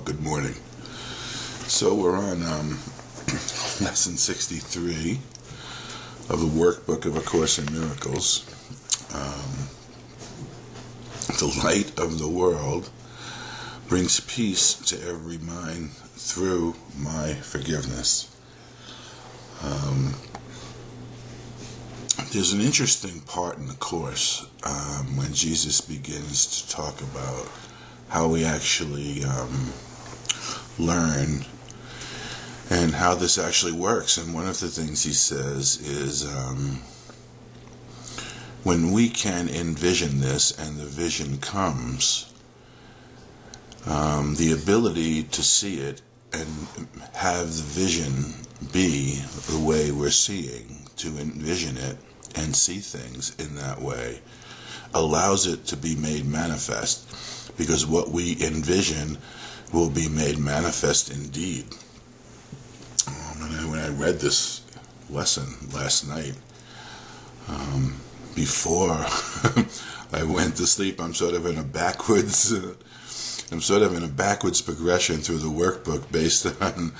good morning. So we're on lesson 63 of the workbook of A Course in Miracles. The light of the world brings peace to every mind through my forgiveness. There's an interesting part in the Course when Jesus begins to talk about how we actually learn and how this actually works. And one of the things he says is when we can envision this and the vision comes, the ability to see it and have the vision be the way we're seeing, to envision it and see things in that way, allows it to be made manifest, because what we envision will be made manifest indeed. And when I read this lesson last night, before I went to sleep, I'm sort of in a backwards progression through the workbook based on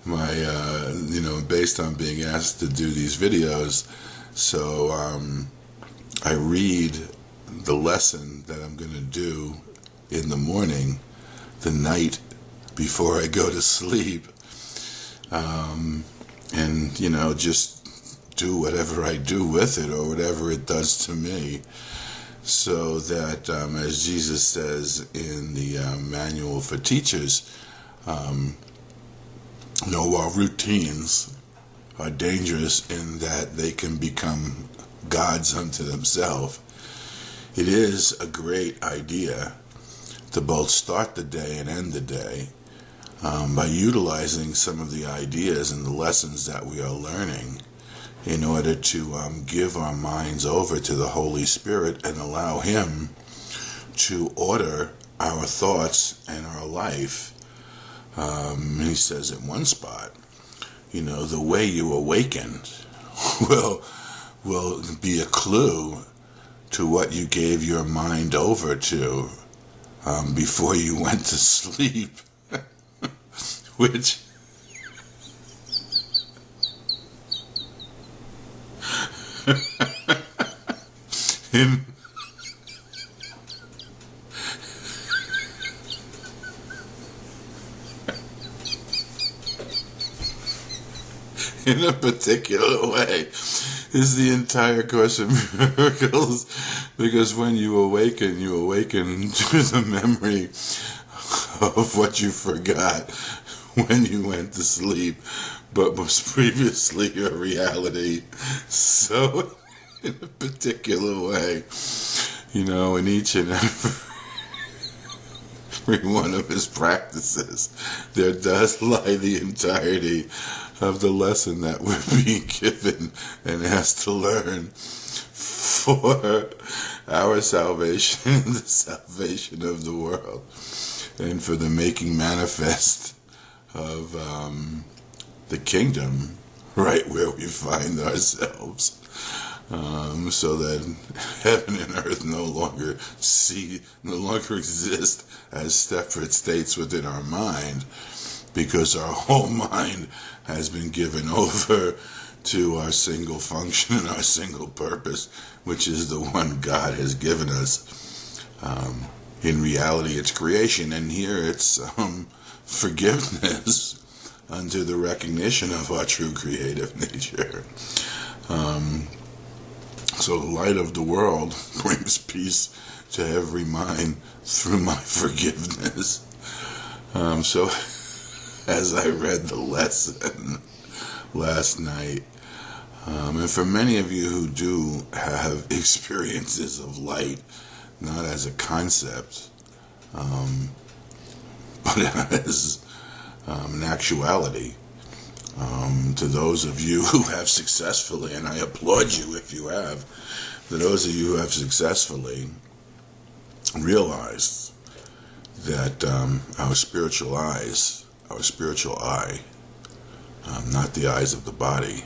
my, based on being asked to do these videos. So I read the lesson that I'm going to do in the morning, the night before I go to sleep, and just do whatever I do with it or whatever it does to me, so that as Jesus says in the manual for teachers, while routines are dangerous in that they can become gods unto themselves, it is a great idea to both start the day and end the day by utilizing some of the ideas and the lessons that we are learning in order to give our minds over to the Holy Spirit and allow Him to order our thoughts and our life. He says in one spot, the way you awaken will be a clue to what you gave your mind over to before you went to sleep, which in a particular way is the entire Course in Miracles, because when you awaken to the memory of what you forgot when you went to sleep, but was previously your reality. So in a particular way, in each and every one of his practices, there does lie the entirety of the lesson that we're being given and asked to learn for our salvation and the salvation of the world, and for the making manifest of the kingdom right where we find ourselves, so that heaven and earth no longer exist as separate states within our mind, because our whole mind has been given over to our single function and our single purpose, which is the one God has given us. In reality, it's creation, and here it's forgiveness unto the recognition of our true creative nature. So the light of the world brings peace to every mind through my forgiveness. So as I read the lesson last night, and for many of you who do have experiences of light, not as a concept, but as an actuality, to those of you who have successfully, and I applaud you if you have, to those of you who have successfully realized that our spiritual eye, not the eyes of the body,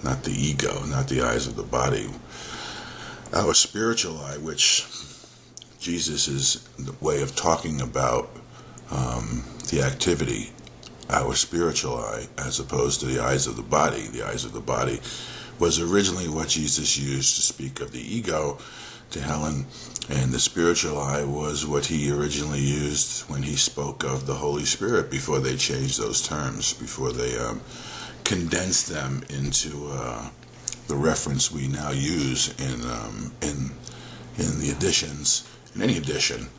not the ego, not the eyes of the body, our spiritual eye, which Jesus' way of talking about the activity, our spiritual eye, as opposed to the eyes of the body. The eyes of the body was originally what Jesus used to speak of the ego to Helen, and the spiritual eye was what he originally used when he spoke of the Holy Spirit, before they changed those terms, before they condensed them into the reference we now use in the editions, in any edition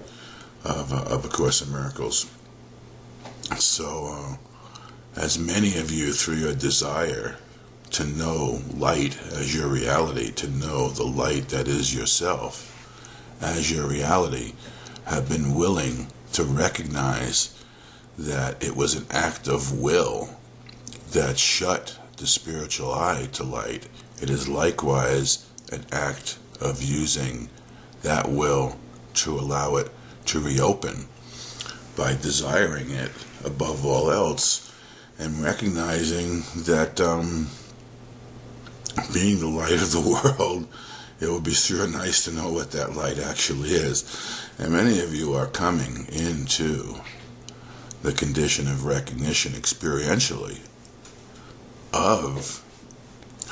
of A Course in Miracles. So, as many of you, through your desire to know light as your reality, to know the light that is yourself as your reality, have been willing to recognize that it was an act of will that shut the spiritual eye to light, it is likewise an act of using that will to allow it to reopen by desiring it above all else, and recognizing that being the light of the world, it would be sure nice to know what that light actually is. And many of you are coming into the condition of recognition experientially of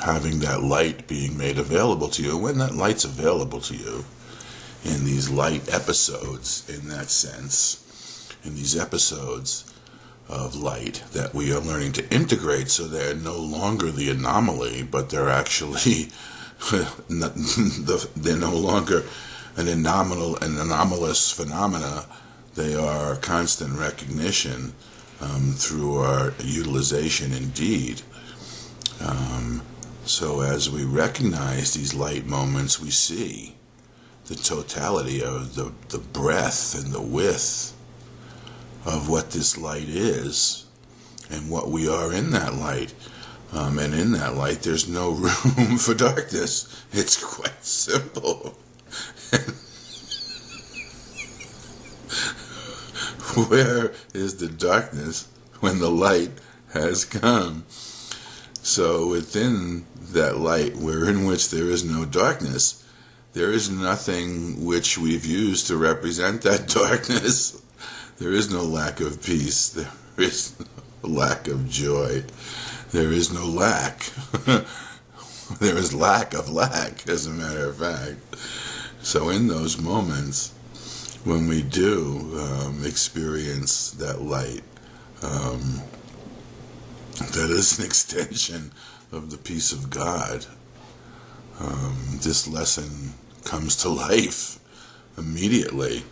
having that light being made available to you. And when that light's available to you in these light episodes, in that sense, in these episodes of light that we are learning to integrate, so they're no longer the anomaly, but they're actually they're no longer an anomalous phenomena. They are constant recognition through our utilization indeed. So as we recognize these light moments, we see the totality of the breadth and the width of what this light is and what we are in that light. And in that light, there's no room for darkness. It's quite simple. Where is the darkness when the light has come? So within that light, in which there is no darkness, there is nothing which we've used to represent that darkness. There is no lack of peace. There is no lack of joy. There is no lack. There is lack of lack, as a matter of fact. So in those moments, when we do experience that light, that is an extension of the peace of God. This lesson comes to life immediately.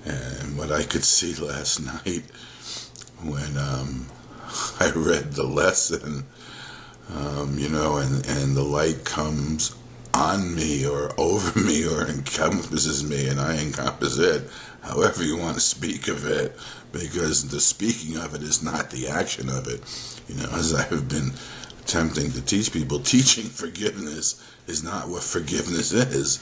And what I could see last night when I read the lesson, and the light comes on me or over me or encompasses me, and I encompass it, however you want to speak of it, because the speaking of it is not the action of it. As I have been attempting to teach people, teaching forgiveness is not what forgiveness is.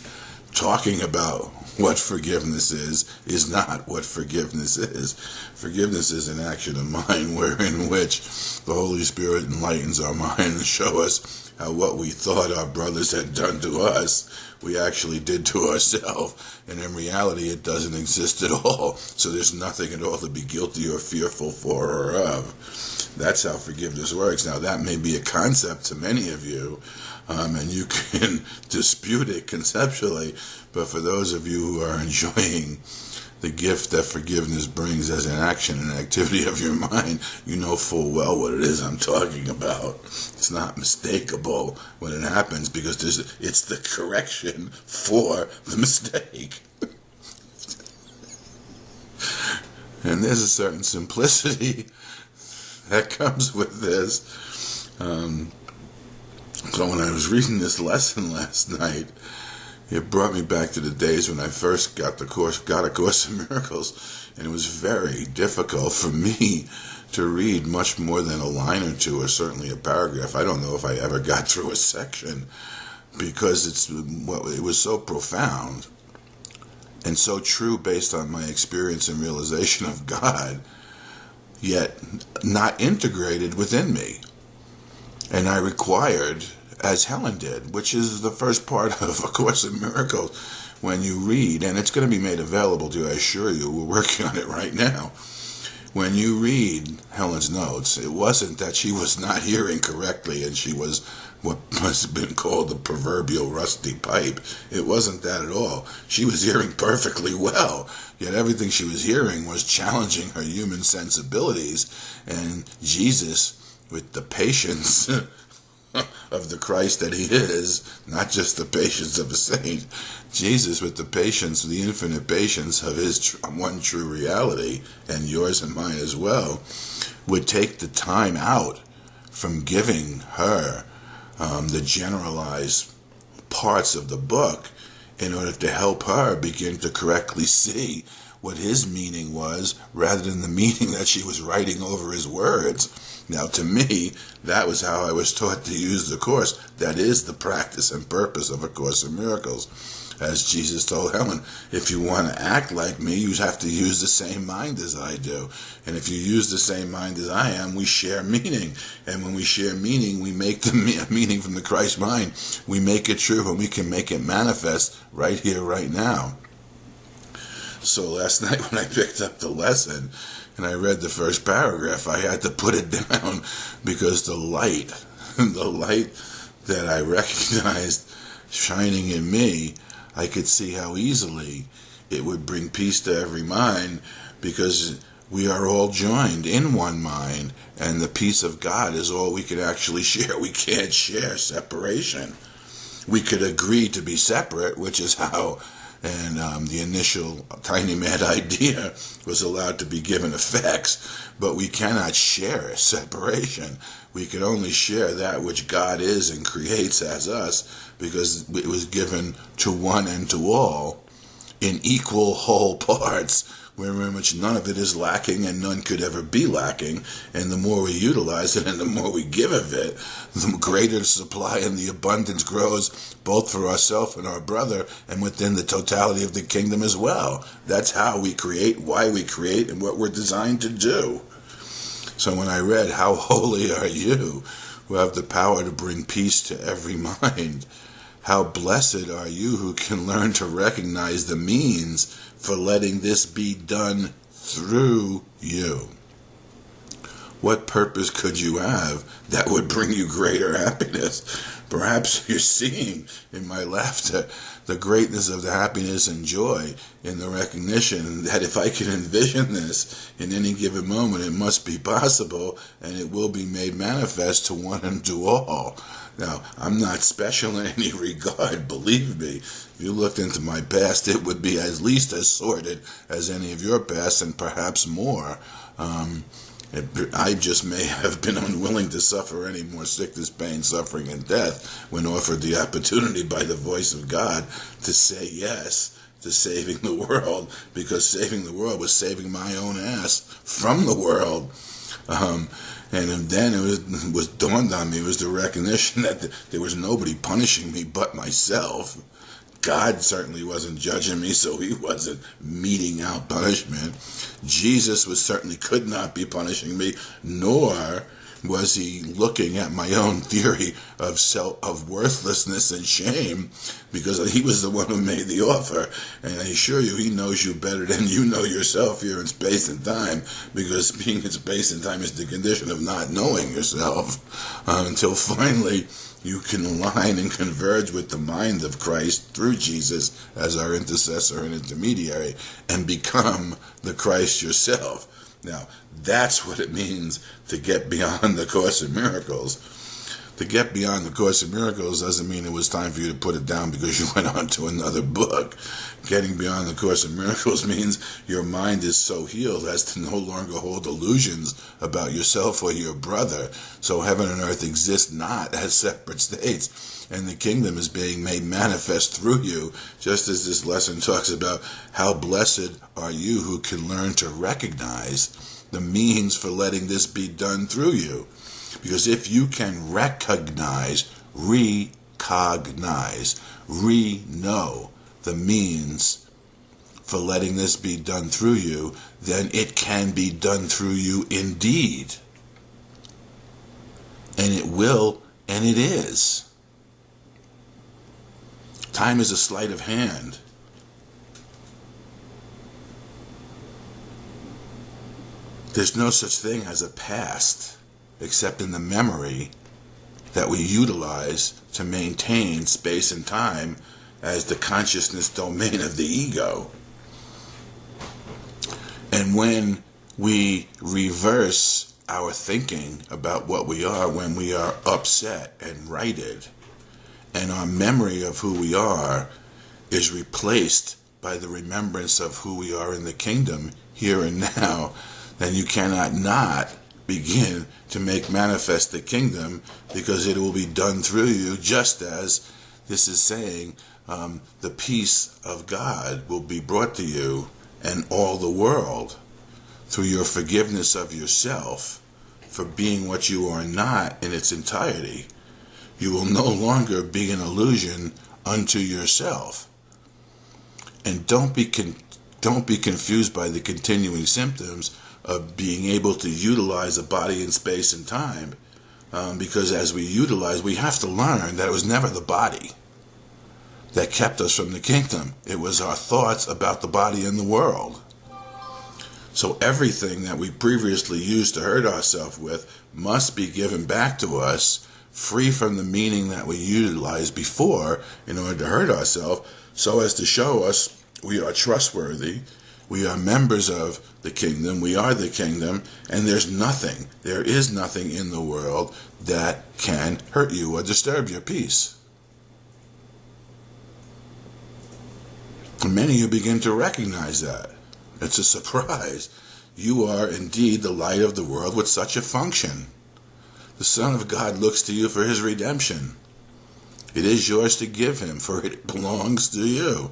Talking about what forgiveness is not what forgiveness is. Forgiveness is an action of mind wherein which the Holy Spirit enlightens our mind and show us how what we thought our brothers had done to us, we actually did to ourselves. And in reality, it doesn't exist at all. So there's nothing at all to be guilty or fearful for or of. That's how forgiveness works. Now, that may be a concept to many of you, and you can dispute it conceptually, but for those of you who are enjoying the gift that forgiveness brings as an action and activity of your mind, you know full well what it is I'm talking about. It's not mistakable when it happens, because it's the correction for the mistake. And there's a certain simplicity that comes with this. So when I was reading this lesson last night, it brought me back to the days when I first got A Course in Miracles, and it was very difficult for me to read much more than a line or two, or certainly a paragraph. I don't know if I ever got through a section, because it was so profound and so true based on my experience and realization of God, yet not integrated within me. And I required, as Helen did, which is the first part of A Course in Miracles, when you read, and it's going to be made available to you, I assure you, we're working on it right now. When you read Helen's notes, it wasn't that she was not hearing correctly and she was what must have been called the proverbial rusty pipe. It wasn't that at all. She was hearing perfectly well, yet everything she was hearing was challenging her human sensibilities. And Jesus, with the patience of the Christ that he is, not just the patience of a saint, Jesus with the patience, the infinite patience of his one true reality, and yours and mine as well, would take the time out from giving her the generalized parts of the book in order to help her begin to correctly see what his meaning was rather than the meaning that she was writing over his words. Now, to me, that was how I was taught to use the Course. That is the practice and purpose of A Course in Miracles. As Jesus told Helen, if you want to act like me, you have to use the same mind as I do. And if you use the same mind as I am, we share meaning. And when we share meaning, we make the meaning from the Christ mind. We make it true, and we can make it manifest right here, right now. So last night when I picked up the lesson and I read the first paragraph, I had to put it down because the light that I recognized shining in me, I could see how easily it would bring peace to every mind, because we are all joined in one mind, and the peace of God is all we can actually share. We can't share separation. We could agree to be separate, which is how the initial tiny mad idea was allowed to be given effects, but we cannot share separation. We can only share that which God is and creates as us, because it was given to one and to all in equal whole parts, in which none of it is lacking and none could ever be lacking. And the more we utilize it and the more we give of it, the greater the supply and the abundance grows, both for ourselves and our brother, and within the totality of the kingdom as well. That's how we create, why we create, and what we're designed to do. So when I read, how holy are you who have the power to bring peace to every mind, how blessed are you who can learn to recognize the means for letting this be done through you. What purpose could you have that would bring you greater happiness? Perhaps you're seeing in my laughter the greatness of the happiness and joy in the recognition that if I can envision this in any given moment, it must be possible, and it will be made manifest to one and to all. Now, I'm not special in any regard, believe me. If you looked into my past, it would be at least as sordid as any of your past, and perhaps more. I just may have been unwilling to suffer any more sickness, pain, suffering, and death when offered the opportunity by the voice of God to say yes to saving the world, because saving the world was saving my own ass from the world. And then it was dawned on me, it was the recognition that there was nobody punishing me but myself. God certainly wasn't judging me, so he wasn't meting out punishment. Jesus certainly could not be punishing me, nor was he looking at my own theory of worthlessness and shame, because he was the one who made the offer. And I assure you, he knows you better than you know yourself here in space and time, because being in space and time is the condition of not knowing yourself, until finally you can align and converge with the mind of Christ through Jesus as our intercessor and intermediary, and become the Christ yourself. Now, that's what it means to get beyond the Course in Miracles. To get beyond the Course in Miracles doesn't mean it was time for you to put it down because you went on to another book. Getting beyond the Course in Miracles means your mind is so healed as to no longer hold illusions about yourself or your brother. So heaven and earth exist not as separate states, and the kingdom is being made manifest through you, just as this lesson talks about how blessed are you who can learn to recognize the means for letting this be done through you. Because if you can recognize, re-know the means for letting this be done through you, then it can be done through you indeed. And it will, and it is. Time is a sleight of hand. There's no such thing as a past, except in the memory that we utilize to maintain space and time as the consciousness domain of the ego. And when we reverse our thinking about what we are when we are upset and righted, and our memory of who we are is replaced by the remembrance of who we are in the kingdom here and now, then you cannot not begin to make manifest the kingdom, because it will be done through you, just as this is saying, the peace of God will be brought to you and all the world through your forgiveness of yourself for being what you are not in its entirety. You will no longer be an illusion unto yourself. And don't be confused by the continuing symptoms of being able to utilize a body in space and time, because as we utilize, we have to learn that it was never the body that kept us from the kingdom. It was our thoughts about the body and the world. So everything that we previously used to hurt ourselves with must be given back to us, free from the meaning that we utilized before in order to hurt ourselves, so as to show us we are trustworthy, we are members of the kingdom, we are the kingdom, and there is nothing in the world that can hurt you or disturb your peace. And many of you begin to recognize that. It's a surprise. You are indeed the light of the world with such a function. The Son of God looks to you for his redemption. It is yours to give him, for it belongs to you.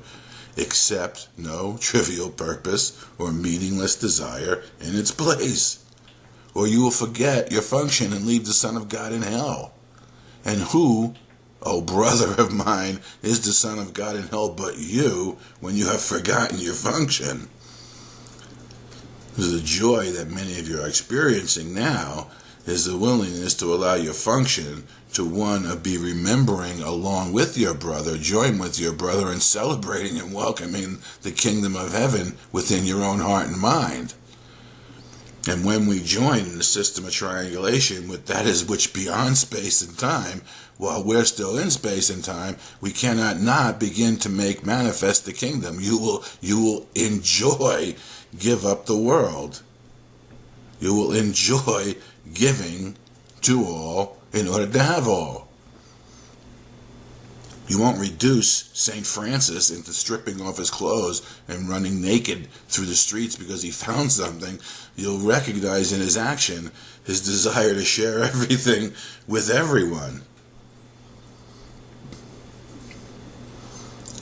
Accept no trivial purpose or meaningless desire in its place, or you will forget your function and leave the Son of God in hell. And who, O brother of mine, is the Son of God in hell but you, when you have forgotten your function? The joy that many of you are experiencing now is the willingness to allow your function to one of be remembering along with your brother, join with your brother in celebrating and welcoming the kingdom of heaven within your own heart and mind. And when we join in the system of triangulation with that is which beyond space and time, while we're still in space and time, we cannot not begin to make manifest the kingdom. You will enjoy give up the world. You will enjoy giving to all in order to have all. You won't reduce St. Francis into stripping off his clothes and running naked through the streets because he found something. You'll recognize in his action his desire to share everything with everyone.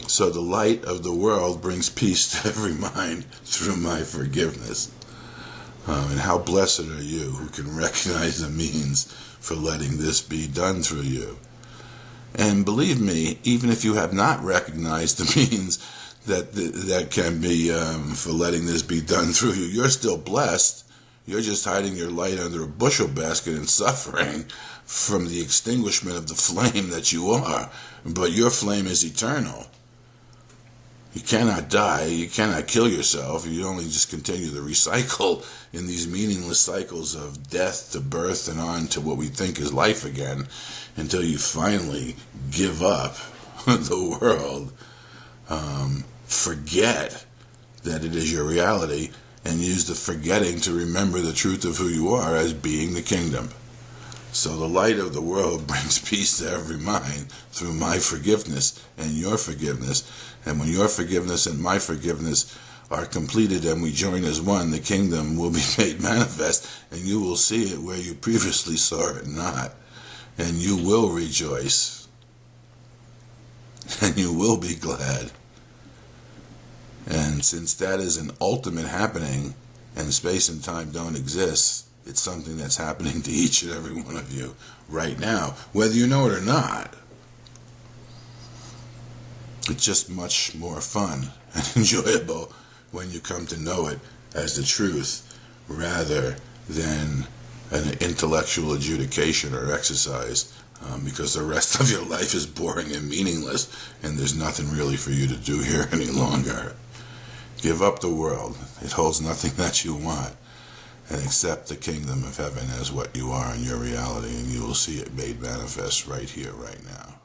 So the light of the world brings peace to every mind through my forgiveness. And how blessed are you who can recognize the means for letting this be done through you. And believe me, even if you have not recognized the means that can be for letting this be done through you, you're still blessed. You're just hiding your light under a bushel basket and suffering from the extinguishment of the flame that you are. But your flame is eternal. You cannot die, you cannot kill yourself, you only just continue to recycle in these meaningless cycles of death to birth and on to what we think is life again, until you finally give up the world, forget that it is your reality, and use the forgetting to remember the truth of who you are as being the kingdom. So the light of the world brings peace to every mind through my forgiveness and your forgiveness. And when your forgiveness and my forgiveness are completed and we join as one, the kingdom will be made manifest, and you will see it where you previously saw it not. And you will rejoice. And you will be glad. And since that is an ultimate happening, and space and time don't exist, it's something that's happening to each and every one of you right now, whether you know it or not. It's just much more fun and enjoyable when you come to know it as the truth rather than an intellectual adjudication or exercise, because the rest of your life is boring and meaningless, and there's nothing really for you to do here any longer. Give up the world. It holds nothing that you want. and accept the kingdom of heaven as what you are in your reality, and you will see it made manifest right here, right now.